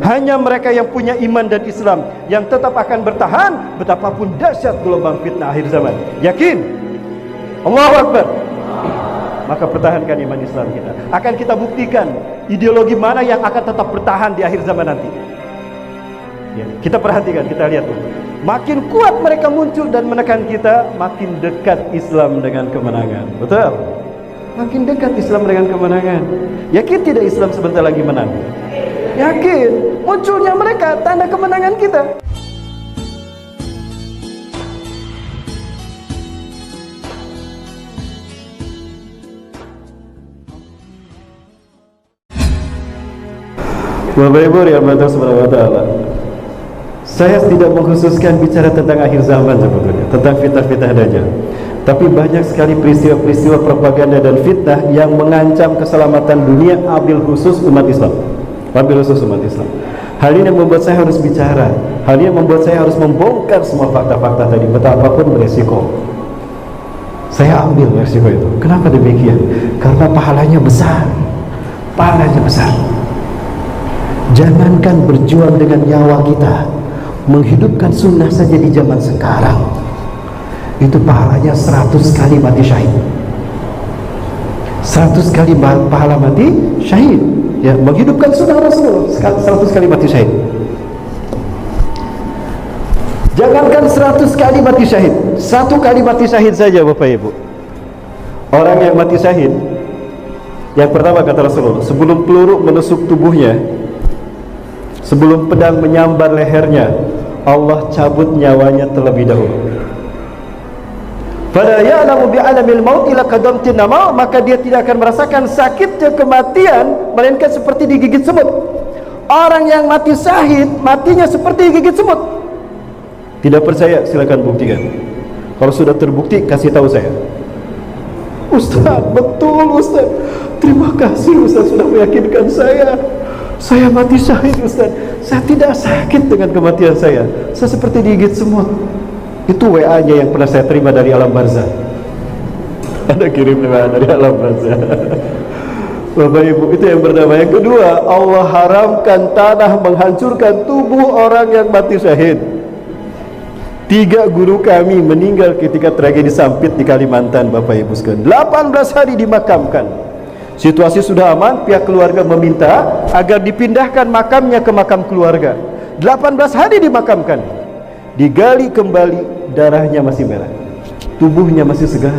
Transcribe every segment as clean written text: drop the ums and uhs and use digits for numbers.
Hanya mereka yang punya iman dan Islam yang tetap akan bertahan betapapun dahsyat gelombang fitnah akhir zaman. Yakin? Allahu Akbar. Maka pertahankan iman Islam kita. Akan kita buktikan ideologi mana yang akan tetap bertahan di akhir zaman nanti. Ya, kita perhatikan, kita lihat. Makin kuat mereka muncul dan menekan kita, makin dekat Islam dengan kemenangan. Betul? Makin dekat Islam dengan kemenangan. Yakin tidak Islam sebentar lagi menang? Yakin. Munculnya mereka tanda kemenangan kita. Bapak Ibu yang berhormat subhanahu wa ta'ala, saya tidak mengkhususkan bicara tentang akhir zaman sebetulnya, tentang fitnah-fitnah dajjal. Tapi banyak sekali peristiwa-peristiwa propaganda dan fitnah yang mengancam keselamatan dunia, wabil khusus umat Islam. Wabil khusus umat Islam. Hal ini yang membuat saya harus bicara. Hal ini yang membuat saya harus membongkar semua fakta-fakta tadi, betapapun beresiko. Saya ambil resiko itu. Kenapa demikian? Karena pahalanya besar. Pahalanya besar. Jangankan berjuang dengan nyawa kita, menghidupkan sunnah saja di zaman sekarang, itu pahalanya 100 kali mati syahid. 100 kali pahala mati syahid. Ya, menghidupkan sunnah Rasul 100 kali mati syahid. Jangankan 100 kali mati syahid, 1 kali mati syahid saja Bapak Ibu. Orang yang mati syahid, yang pertama kata Rasulullah, sebelum peluru menusuk tubuhnya, sebelum pedang menyambar lehernya, Allah cabut nyawanya terlebih dahulu. Fala ya'lamu bi'alamil maut illa kadamtin maut, maka dia tidak akan merasakan sakitnya kematian melainkan seperti digigit semut. Orang yang mati syahid, matinya seperti digigit semut. Tidak percaya, silakan buktikan. Kalau sudah terbukti, kasih tahu saya. Ustaz, betul Ustaz. Terima kasih Ustaz sudah meyakinkan saya. Saya mati syahid Ustaz. Saya tidak sakit dengan kematian saya. Saya seperti digigit semut. Itu WA-nya yang pernah saya terima dari alam barzah. Ada kirim WA dari alam barzah. Bapak Ibu, itu yang pertama. Yang kedua, Allah haramkan tanah menghancurkan tubuh orang yang mati syahid. 3 guru kami meninggal ketika tragedi Sampit di Kalimantan, Bapak Ibu sekalian. 18 hari dimakamkan. Situasi sudah aman, pihak keluarga meminta agar dipindahkan makamnya ke makam keluarga. 18 hari dimakamkan. Digali kembali, darahnya masih merah, tubuhnya masih segar.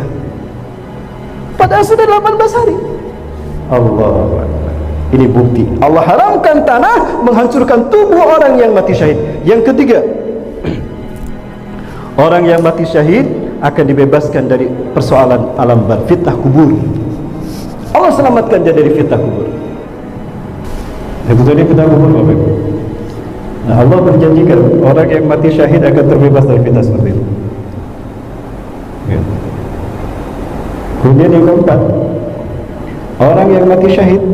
Padahal sudah 18 hari. Allah, ini bukti Allah haramkan tanah menghancurkan tubuh orang yang mati syahid. Yang ketiga, orang yang mati syahid akan dibebaskan dari persoalan alam barzah, fitnah kubur. Allah selamatkan dia dari fitnah kubur. Sebetulnya fitnah kubur Bapak Ibu. Nah, Allah berjanjikan orang yang mati syahid akan terbebas dari fitnah seperti itu. Ya. Kemudian yang keempat, orang yang mati syahid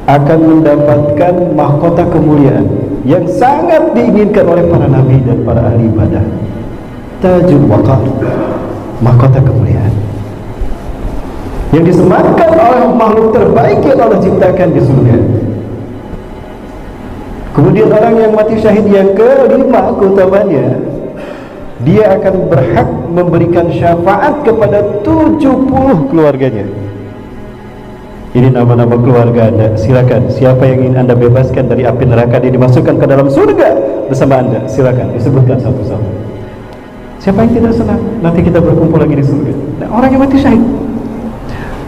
akan mendapatkan mahkota kemuliaan yang sangat diinginkan oleh para nabi dan para ahli ibadah. Tajul waqar, mahkota kemuliaan yang disematkan oleh makhluk terbaik yang Allah ciptakan di surga. Kemudian orang yang mati syahid yang kelima keutamaannya, dia akan berhak memberikan syafaat kepada 70 keluarganya. Ini nama-nama keluarga Anda. Silakan, siapa yang ingin Anda bebaskan dari api neraka, dia dimasukkan ke dalam surga bersama Anda. Silakan disebutkan satu-satu. Siapa yang tidak senang nanti kita berkumpul lagi di surga? Nah, orang yang mati syahid.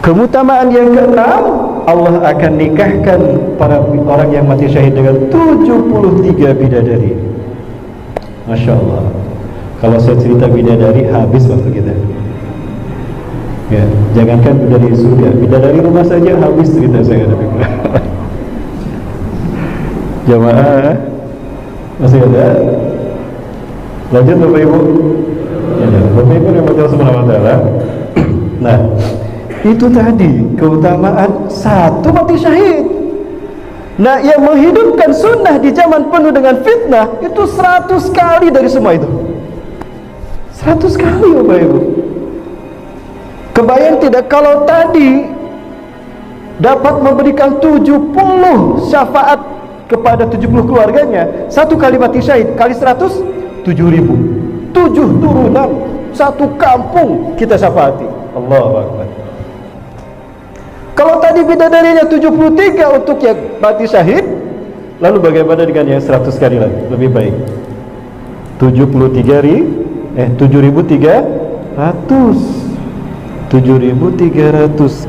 Keutamaan yang keenam, Allah akan nikahkan para orang yang mati syahid dengan 73 bidadari. Masya Allah. Kalau saya cerita bidadari, habis waktu kita. Ya, jangankan bidadari surga, bidadari rumah saja habis cerita saya. Jamaah masih ada? Lanjut Bapak Ibu. Ya, Bapak Ibu yang berjaya subhanahu wa ta'ala. Nah, itu tadi keutamaan satu mati syahid. Nah, yang menghidupkan sunnah di zaman penuh dengan fitnah itu 100 kali dari semua itu. 100 kali Bapak Ibu. Kebayang tidak kalau tadi dapat memberikan 70 syafaat kepada 70 keluarganya, satu kali mati syahid kali 100, 7.000. 7 turunan, satu kampung kita syafaati. Allahu Akbar. Kalau tadi bidadarinya 73 untuk yang mati syahid, lalu bagaimana dengan yang 100 kali lagi? Lebih baik 7.300.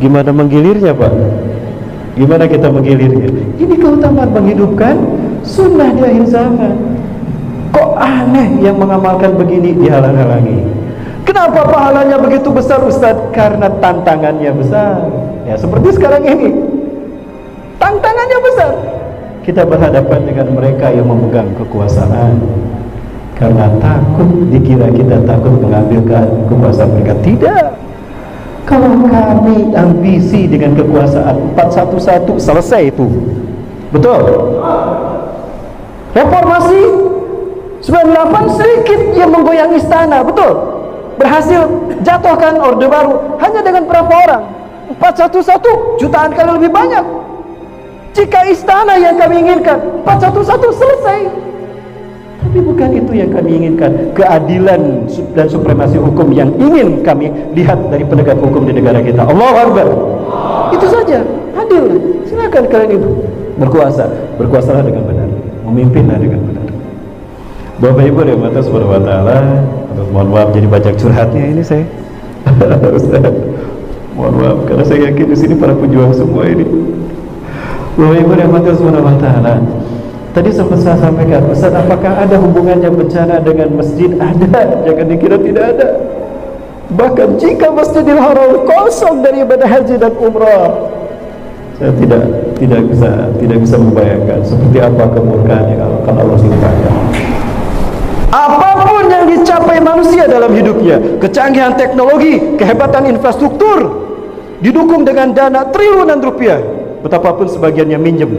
Gimana menggilirnya, Pak? Gimana kita menggilirnya? Ini keutamaan menghidupkan sunnah di akhir zaman. Kok aneh yang mengamalkan begini dihalang-halangi? Kenapa pahalanya begitu besar, Ustaz? Karena tantangannya besar. Ya, seperti sekarang ini. Tantangannya besar. Kita berhadapan dengan mereka yang memegang kekuasaan. Karena takut, dikira kita takut mengambil kekuasaan mereka. Tidak. Kalau kami ambisi dengan kekuasaan 411 selesai itu. Betul? Reformasi 98 sedikit yang menggoyang istana. Betul? Berhasil jatuhkan Orde Baru hanya dengan berapa orang? 411 jutaan kali lebih banyak. Jika istana yang kami inginkan 411 selesai. Tapi bukan itu yang kami inginkan. Keadilan dan supremasi hukum yang ingin kami lihat dari penegak hukum di negara kita. Allahu Akbar. Itu saja, adil. Silakan kalian itu berkuasa, berkuasalah dengan benar, memimpinlah dengan benar. Bapak Ibu yang mata subhanahu wa ta'ala, mohon maaf jadi banyak curhatnya ini saya. Ustaz, mohon maaf karena saya yakin di sini para pejuang semua ini. Bapak Ibu yang mata subhanahu wa ta'ala, tadi sempat saya sampaikan, Ustaz, apakah ada hubungannya bencana dengan masjid? Ada, jangan dikira tidak ada. Bahkan jika Masjidil Haram kosong dari ibadah haji dan umrah, saya tidak bisa membayangkan seperti apa kemurkaan yang akan Allah simpahkan. Apapun yang dicapai manusia dalam hidupnya, kecanggihan teknologi, kehebatan infrastruktur, didukung dengan dana triliunan rupiah, betapapun sebagiannya minjem,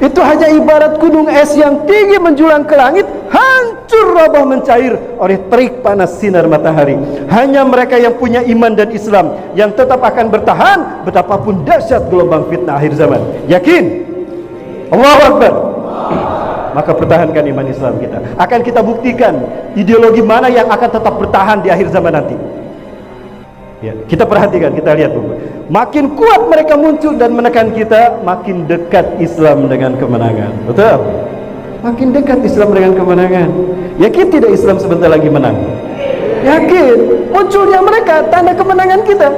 itu hanya ibarat gunung es yang tinggi menjulang ke langit, hancur roboh mencair oleh terik panas sinar matahari. Hanya mereka yang punya iman dan Islam yang tetap akan bertahan betapapun dahsyat gelombang fitnah akhir zaman. Yakin? Allahu Akbar. Maka pertahankan iman Islam kita. Akan kita buktikan ideologi mana yang akan tetap bertahan di akhir zaman nanti. Ya, kita perhatikan, kita lihat dulu. Makin kuat mereka muncul dan menekan kita, makin dekat Islam dengan kemenangan. Betul? Makin dekat Islam dengan kemenangan. Yakin tidak Islam sebentar lagi menang? Yakin. Munculnya mereka tanda kemenangan kita.